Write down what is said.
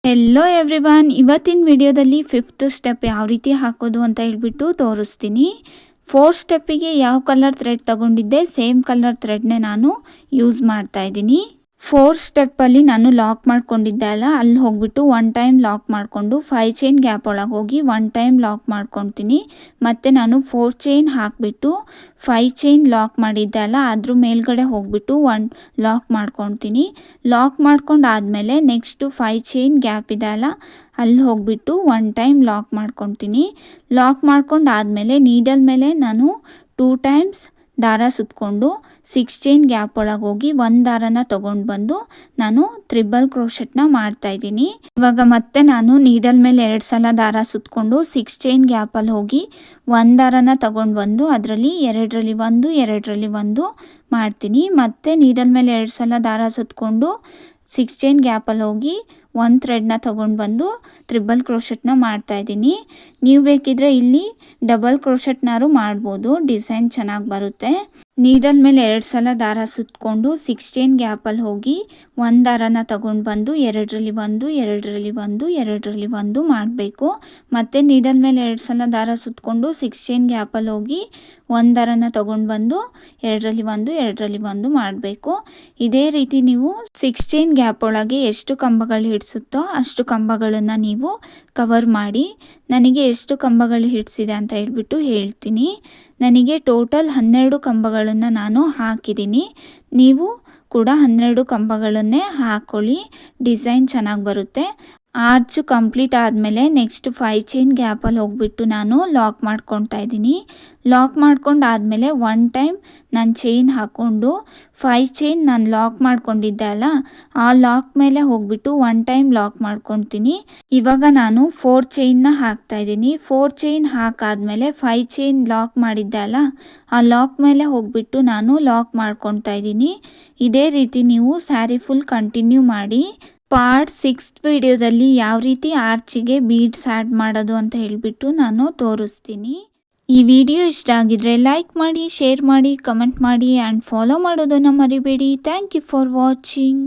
Hello everyone, ಇವತ್ತಿನ ವಿಡಿಯೋದಲ್ಲಿ 5th step ಯಾವ ರೀತಿ ಹಾಕೋದು ಅಂತ ಹೇಳ್ಬಿಟ್ಟು ತೋರಿಸ್ತೀನಿ. 4th ಸ್ಟೆಪ್ಪಿಗೆ ಯಾವ ಕಲರ್ ಥ್ರೆಡ್ ತಗೊಂಡಿದ್ದೆ ಸೇಮ್ ಕಲರ್ ಥ್ರೆಡ್ನೇ ನಾನು ಯೂಸ್ ಮಾಡ್ತಾ ಇದ್ದೀನಿ. 4th ಸ್ಟೆಪ್ಪಲ್ಲಿ ನಾನು ಲಾಕ್ ಮಾಡ್ಕೊಂಡಿದ್ದೆ ಅಲ್ಲ, ಅಲ್ಲಿ ಹೋಗ್ಬಿಟ್ಟು 1 ಟೈಮ್ ಲಾಕ್ ಮಾಡಿಕೊಂಡು 5 ಚೈನ್ ಗ್ಯಾಪ್ ಒಳಗೆ ಹೋಗಿ 1 ಟೈಮ್ ಲಾಕ್ ಮಾಡ್ಕೊತೀನಿ. ಮತ್ತು ನಾನು 4 ಚೈನ್ ಹಾಕಿಬಿಟ್ಟು 5 ಚೈನ್ ಲಾಕ್ ಮಾಡಿದ್ದೆ ಅಲ್ಲ, ಅದ್ರ ಮೇಲ್ಗಡೆ ಹೋಗ್ಬಿಟ್ಟು 1 ಲಾಕ್ ಮಾಡ್ಕೊತೀನಿ. ಲಾಕ್ ಮಾಡ್ಕೊಂಡಾದಮೇಲೆ ನೆಕ್ಸ್ಟು 5 ಚೈನ್ ಗ್ಯಾಪ್ ಇದೆ ಅಲ್ಲ, ಅಲ್ಲಿ ಹೋಗ್ಬಿಟ್ಟು 1 ಟೈಮ್ ಲಾಕ್ ಮಾಡ್ಕೊತೀನಿ. ಲಾಕ್ ಮಾಡ್ಕೊಂಡಾದಮೇಲೆ ನೀಡಲ್ ಮೇಲೆ ನಾನು 2 ಟೈಮ್ಸ್ ದಾರ ಸುತ್ತಕೊಂಡು 6 ಚೈನ್ ಗ್ಯಾಪ್ ಒಳಗೆ ಹೋಗಿ 1 ದಾರನ ತೊಗೊಂಡು ಬಂದು ನಾನು ಟ್ರಿಬಲ್ ಕ್ರೋಶೆಟ್ನ ಮಾಡ್ತಾಯಿದ್ದೀನಿ. ಇವಾಗ ಮತ್ತೆ ನಾನು ನೀಡಲ್ ಮೇಲೆ 2 ಸಲ ದಾರ ಸುತ್ತಕೊಂಡು 6 ಚೈನ್ ಗ್ಯಾಪಲ್ಲಿ ಹೋಗಿ 1 ದಾರನ ತೊಗೊಂಡು ಬಂದು ಅದರಲ್ಲಿ 2ರಲ್ಲಿ 1 2ರಲ್ಲಿ 1 ಮಾಡ್ತೀನಿ. ಮತ್ತೆ ನೀಡಲ್ ಮೇಲೆ 2 ಸಲ ದಾರ ಸುತ್ತಕೊಂಡು 6 ಚೈನ್ ಗ್ಯಾಪಲ್ಲಿ ಹೋಗಿ 1 ಥ್ರೆಡ್ನ ತೊಗೊಂಡು ಬಂದು ಟ್ರಿಬಲ್ ಕ್ರೋಶೆಟ್ನ ಮಾಡ್ತಾಯಿದ್ದೀನಿ. ನೀವು ಬೇಕಿದ್ರೆ ಇಲ್ಲಿ ಡಬಲ್ ಕ್ರೋಶೆಟ್ನಾರು ಮಾಡ್ಬೋದು, ಡಿಸೈನ್ ಚೆನ್ನಾಗಿ ಬರುತ್ತೆ. ನೀಡಲ್ ಮೇಲೆ 2 ಸಲ ದಾರ ಸುತ್ತಕೊಂಡು 6 ಚೈನ್ ಗ್ಯಾಪಲ್ಲಿ ಹೋಗಿ 1 ದಾರನ ತೊಗೊಂಡು ಬಂದು 2ರಲ್ಲಿ 1 2ರಲ್ಲಿ 1 2ರಲ್ಲಿ 1 ಮಾಡಬೇಕು. ಮತ್ತು ನೀಡಲ್ ಮೇಲೆ 2 ಸಲ ದಾರ ಸುತ್ತಕೊಂಡು 6 ಚೈನ್ ಗ್ಯಾಪಲ್ಲಿ ಹೋಗಿ 1 ದಾರನ ತೊಗೊಂಡು ಬಂದು 2ರಲ್ಲಿ 1 2ರಲ್ಲಿ 1 ಮಾಡಬೇಕು. ಇದೇ ರೀತಿ ನೀವು 6 ಚೈನ್ ಗ್ಯಾಪ್ ಒಳಗೆ ಎಷ್ಟು ಕಂಬಗಳು ಹಿಡಿಸುತ್ತೋ ಅಷ್ಟು ಕಂಬಗಳನ್ನು ನೀವು ಕವರ್ ಮಾಡಿ. ನನಗೆ ಎಷ್ಟು ಕಂಬಗಳು ಹಿಡಿಸಿದೆ ಅಂತ ಹೇಳ್ಬಿಟ್ಟು ಹೇಳ್ತೀನಿ. ನನಗೆ ಟೋಟಲ್ 12 ಕಂಬಗಳನ್ನು ನಾನು ಹಾಕಿದ್ದೀನಿ. ನೀವು ಕೂಡ 12 ಕಂಬಗಳನ್ನೇ ಹಾಕ್ಕೊಳ್ಳಿ, ಡಿಸೈನ್ ಚೆನ್ನಾಗಿ ಬರುತ್ತೆ. ಆರ್ಚು ಕಂಪ್ಲೀಟ್ ಆದಮೇಲೆ ನೆಕ್ಸ್ಟ್ 5 ಚೈನ್ ಗ್ಯಾಪಲ್ಲಿ ಹೋಗ್ಬಿಟ್ಟು ನಾನು ಲಾಕ್ ಮಾಡ್ಕೊತಾ ಇದ್ದೀನಿ. ಲಾಕ್ ಮಾಡ್ಕೊಂಡಾದಮೇಲೆ 1 ಟೈಮ್ ನಾನು ಚೈನ್ ಹಾಕ್ಕೊಂಡು 5 ಚೈನ್ ನಾನು ಲಾಕ್ ಮಾಡ್ಕೊಂಡಿದ್ದೆ ಅಲ್ಲ, ಆ ಲಾಕ್ ಮೇಲೆ ಹೋಗ್ಬಿಟ್ಟು 1 ಟೈಮ್ ಲಾಕ್ ಮಾಡ್ಕೊತೀನಿ. ಇವಾಗ ನಾನು 4 ಚೈನ್ನ ಹಾಕ್ತಾಯಿದ್ದೀನಿ. 4 ಚೈನ್ ಹಾಕಾದ್ಮೇಲೆ 5 ಚೈನ್ ಲಾಕ್ ಮಾಡಿದ್ದೆ ಅಲ್ಲ, ಆ ಲಾಕ್ ಮೇಲೆ ಹೋಗ್ಬಿಟ್ಟು ನಾನು ಲಾಕ್ ಮಾಡ್ಕೊತಾ ಇದ್ದೀನಿ. ಇದೇ ರೀತಿ ನೀವು ಸ್ಯಾರಿ ಫುಲ್ ಕಂಟಿನ್ಯೂ ಮಾಡಿ. ಪಾರ್ಟ್ 6th ವಿಡಿಯೋದಲ್ಲಿ ಯಾವ ರೀತಿ ಆರ್ಚಿಗೆ ಬೀಡ್ಸ್ ಆ್ಯಡ್ ಮಾಡೋದು ಅಂತ ಹೇಳಿಬಿಟ್ಟು ನಾನು ತೋರಿಸ್ತೀನಿ. ಈ ವಿಡಿಯೋ ಇಷ್ಟ ಆಗಿದ್ರೆ ಲೈಕ್ ಮಾಡಿ, ಶೇರ್ ಮಾಡಿ, ಕಮೆಂಟ್ ಮಾಡಿ ಆ್ಯಂಡ್ ಫಾಲೋ ಮಾಡೋದನ್ನು ಮರಿಬೇಡಿ. Thank you for watching.